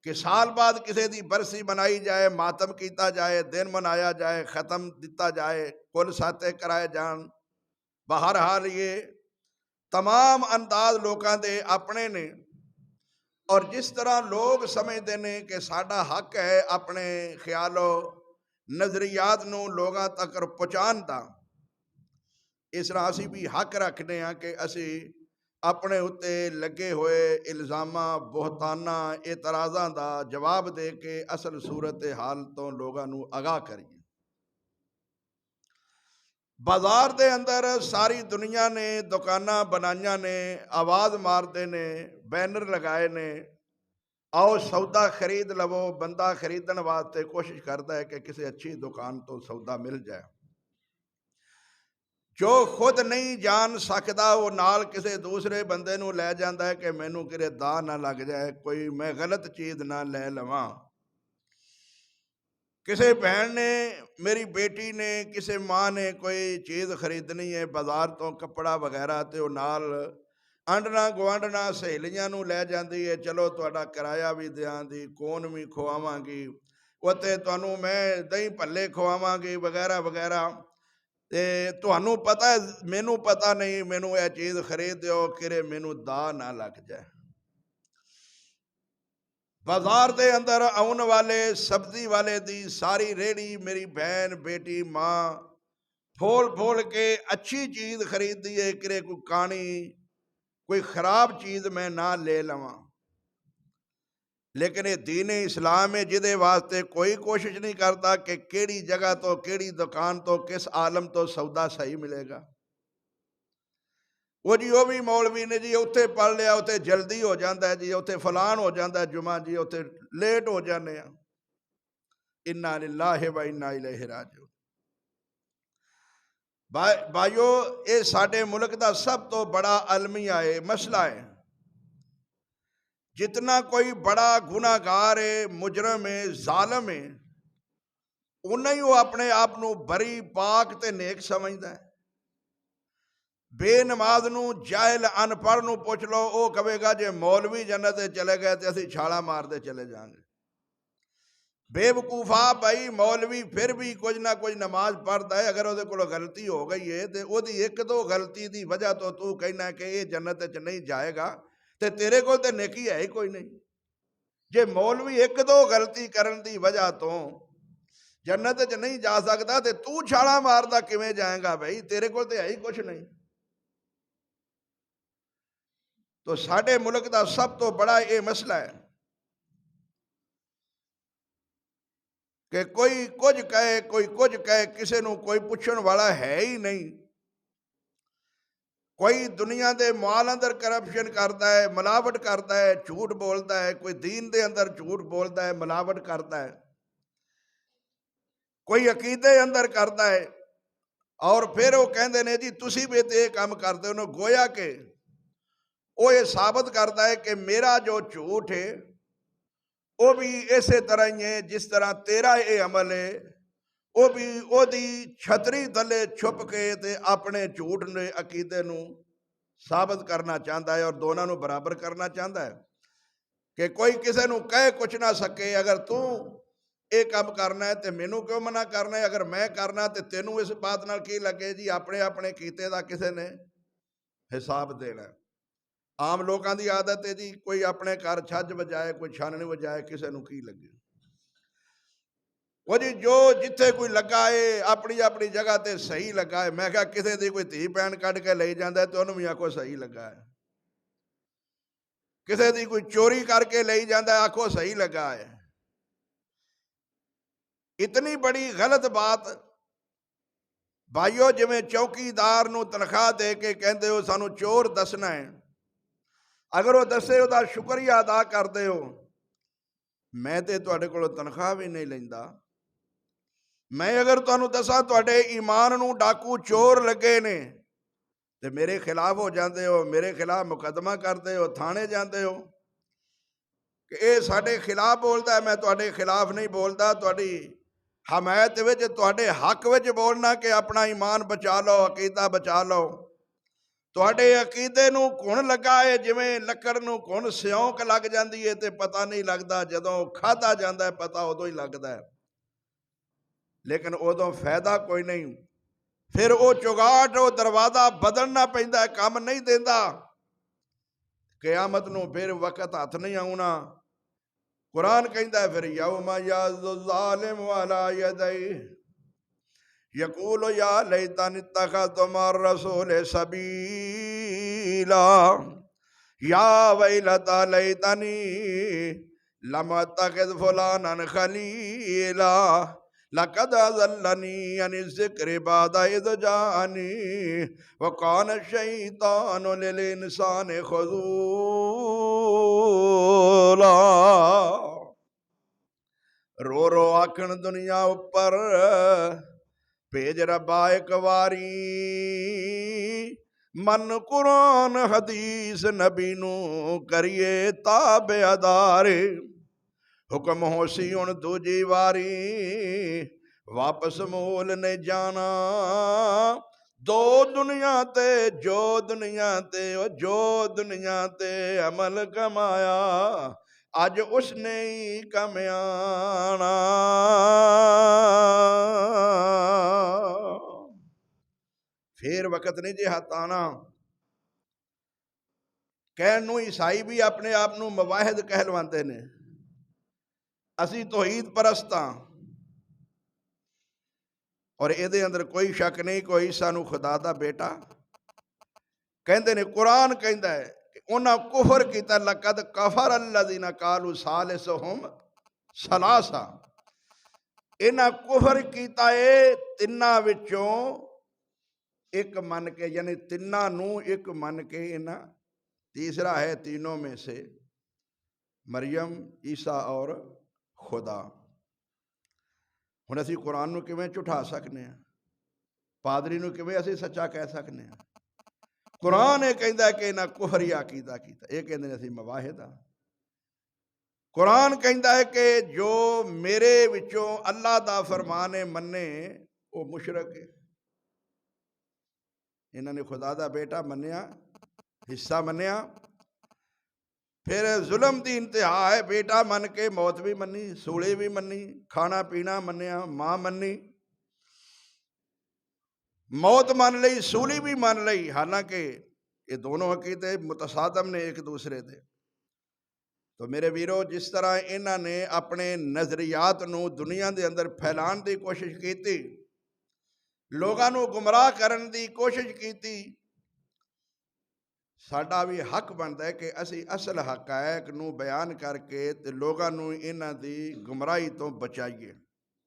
कि साल बाद किसी की बरसी मनाई जाए, मातम किया जाए, दिन मनाया जाए, खत्म दिता जाए, कुल साते कराए जान। बहरहाल ये तमाम अंदाज लोगों के अपने ने, और जिस तरह लोग समझते हैं कि साडा हक है अपने ख्यालों नज़रियात नूं लोगों तक पहुँचाने का, इस तरह असी भी हक रखते हैं कि असी अपने उत्ते लगे हुए इल्जामां, बोहताना, एतराज़ां का जवाब दे के असल सूरत हाल तो लोगों नूं आगाह करिए। बाजार के अंदर सारी दुनिया ने दुकाना बनाइया ने, आवाज़ मारते ने, बैनर लगाए ने, आओ सौदा खरीद लवो। बंदा खरीदने वास्ते कोशिश करता है कि किसी अच्छी दुकान तो सौदा मिल जाए। जो खुद नहीं जान सकता वो नाल किसी दूसरे बंदे नूं लै जांदा है कि मैनू किरे दाह ना लग जाए, कोई मैं गलत चीज़ ना लै लवां। किसी बहन ने, मेरी बेटी ने, किसी माँ ने कोई चीज़ खरीदनी है बाजार तो कपड़ा वगैरह, तो नाल आंडना गुआंढना सहेलियां नूं लै जांदी है, चलो तुहाडा किराया भी देंदी, कौन भी खुआवांगी, उत्ते तुहानूं मैं दही भल्ले खुआवांगी वगैरह वगैरह। ते तुहानूं पता है, मैनू पता नहीं, मैनू यह चीज़ खरीद दो कि मैनू दाह ना लग जाए। बाजार के अंदर आने वाले सब्जी वाले दी सारी रेहड़ी मेरी बहन, बेटी, माँ फोल फोल के अच्छी चीज़ खरीदी है कि कोई कानी, कोई खराब चीज़ मैं ना ले लवां। लेकिन ये दीन इस्लाम है जिदे वास्ते कोई कोशिश नहीं करता कि केड़ी जगह तो, केड़ी दुकान तो, किस आलम तो सौदा सही मिलेगा। वो जी वो भी मौलवी ने जी उत्थे पढ़ लिया, उत्थे जल्दी हो जाता है जी, उत्थे फलान हो जाता है जुमा जी, उत्थे लेट हो जाने। इन्ना लिल्लाहि व इन्ना इलैहि राजिऊन। भाइयों, ये साडे मुल्क का सब तो बड़ा अलमिया है, मसला है। जितना कोई बड़ा गुनाहगार है, मुजरम है, जालम है, उन्ना ही वो अपने आप को बरी, पाक ते नेक समझता है। बेनमाज नूं, जाहिल अनपढ़ नूं पुछ लो, वो कहेगा जे मौलवी जन्नत चले गए तो असीं छाला मारते चले जाएंगे। बेवकूफा भाई, मौलवी फिर भी कुछ ना कुछ नमाज पढ़ता है। अगर वो गलती हो गई है तो वो एक दो गलती की वजह तो तू कहना कि ये जन्नत च नहीं जाएगा, तो तेरे को तो नेकी है ही कोई नहीं। जे मौलवी एक दो गलती करने की वजह तो जन्नत च नहीं जा सकता, तो तू छाला मारदा किवें जाएगा भाई, तेरे को तो है ही कुछ नहीं। तो साडे मुल्क का सब तो बड़ा ये मसला है कि कोई कुछ कहे, कोई कुछ कहे, किसी को कोई पूछने वाला है ही नहीं। कोई दुनिया के माल अंदर करप्शन करता है, मिलावट करता है, झूठ बोलता है, कोई दीन के अंदर झूठ बोलता है, मिलावट करता है, कोई अकीदे अंदर करता है, और फिर वो कहते हैं जी तुसी भी तो ये काम करते हो। गोया के वो ये साबित करता है कि मेरा जो झूठ है वो भी इस तरह ही है जिस तरह तेरा ये अमल है, वो भी ओदी छतरी थले छुप के ते अपने झूठ ने अकीदे नूं साबित करना चाहता है, और दोनों को बराबर करना चाहता है कि कोई किसी को कह कुछ ना सके। अगर तू ये काम करना है तो मैनू क्यों मना करना है, अगर मैं करना तो तेनू इस बात नाल की लगे जी, अपने अपने कीते दा किसी ने हिसाब देना है। आम लोगों की आदत है जी, कोई अपने घर छज बजाए, कोई छाननी बजाए, किसी को की लगे। वो जी जो जिथे कोई लगा है अपनी अपनी जगह ते सही लगा है। मैं क्या किसी की कोई धी भैन कढ़ के ले जाता है तो उन्होंने भी आखो सही लगा है, किसी की कोई चोरी करके ले जाता है आखो सही लगा है। इतनी बड़ी गलत बात भाइयों, जिवें चौकीदार नूं तनख्वाह दे के कहते हो सानू चोर दसना है, अगर वो दसे उसका शुक्रिया अदा करते हो। मैं तो तुहाडे कोलों तनख्वाह भी नहीं लैंदा, मैं अगर तुहानूं दसां तुहाडे ईमान नूं डाकू चोर लगे ने तो मेरे खिलाफ हो जाते हो, मेरे खिलाफ मुकदमा करते हो, थाने जाते हो कि ये साडे खिलाफ बोलता है। मैं तुहाडे खिलाफ नहीं बोलता, तुहाडी हमायत विच, तुहाडे हक विच बोलना कि अपना ईमान बचा लो, अकीदा बचा लो। ਤੁਹਾਡੇ ਅਕੀਦੇ ਨੂੰ ਘੁਣ ਲੱਗਾ ਏ, ਜਿਵੇਂ ਲੱਕੜ ਨੂੰ ਘੁਣ ਸਿਉਂਕ ਲੱਗ ਜਾਂਦੀ ਏ ਤੇ ਪਤਾ ਨਹੀਂ ਲੱਗਦਾ, ਜਦੋਂ ਖਾਧਾ ਜਾਂਦਾ ਪਤਾ ਉਦੋਂ ਹੀ ਲੱਗਦਾ ਹੈ, ਲੇਕਿਨ ਉਦੋਂ ਫਾਇਦਾ ਕੋਈ ਨਹੀਂ। ਫਿਰ ਉਹ ਚੁਗਾਟ, ਉਹ ਦਰਵਾਜ਼ਾ ਬਦਲਣਾ ਪੈਂਦਾ, ਕੰਮ ਨਹੀਂ ਦਿੰਦਾ। ਕਿਆਮਤ ਨੂੰ ਫਿਰ ਵਕਤ ਹੱਥ ਨਹੀਂ ਆਉਣਾ। ਕੁਰਾਨ ਕਹਿੰਦਾ ਫਿਰ ਯੌਮ ਯਅੱਜ਼ੁ ਜ਼ਾਲਿਮ ਅਲਾ ਯਦੈਹ ਯਕੂਲ ਯਾ ਲੈਤਨੀ ਇਤਖਜ਼ਤੁ ਮਅ ਰਸੂਲ सबीला या वैलता लैतनी लम अत्तखिज़ फुलानन खलीला लक़द अज़ल्लनी अनि ज़िक्रि बअद इज़ जाअनी व कान अश-शैतानु लिल इंसानि ख़ज़ूला। रो रो आखण दुनिया उपर भेज रब्बा एक वारी, मन कुरान हदीस नबी नू करिए ताबेदारे। हुक्म होसी हुण दूजी वारी, वापस मोल ने जाना। दो दुनिया ते जो दुनिया ते जो दुनिया ते अमल कमाया, अज उसने ही कम आना। फिर वक्त नहीं जे हथ आना। कहण नूं ईसाई भी अपने आप नूं मवाहिद कहलवाते ने, असी तौहीद परस्त हां, और इहदे अंदर कोई शक नहीं, कोई सानू खुदा दा बेटा कहंदे ने। कुरान कहंदा है कि उन्हां कुफर कीता, लक़द कफर अल्लज़ीना कालू सालिसुहुम सलासा। इन्हां कुफर कीता है तिन्हां विचों एक मन के, यानी तिन्हां नूं एक मन के इन्हां, तीसरा है तीनों में से मरियम, ईसा और खुदा। हुण असीं कुरान नूं किवें झुठा सकने हैं, पादरी नूं किवें असीं सच्चा कह सकने हैं। कुरान ये कहंदा कि इन्हां कुफरी अकीदा कीता, ये कहंदे ने असीं मवाहिद हां। कुरान कहंदा है कि जो मेरे विचों अल्लाह दा फरमान मन्ने वो मुशरक है। इन्होंने खुदा दा बेटा मन्निया, हिस्सा मन्निया, फिर जुल्म की इंतहा है। बेटा मन के मौत भी मन्नी, सूली भी मन्नी, खाना पीना मन्निया, मां मन्नी, मौत मान ली, सूली भी मान ली। हालांकि ये दोनों अकीदे मुतसादम ने एक दूसरे दे। तो मेरे वीरो, जिस तरह इन्होंने अपने नजरियात नूं दुनिया के अंदर फैलाने की कोशिश की, लोगों को गुमराह करने की कोशिश की, साडा भी हक बनता है कि असी असल हकायक नूं बयान करके ते लोगों को इन्हां दी गुमराही तो बचाइए।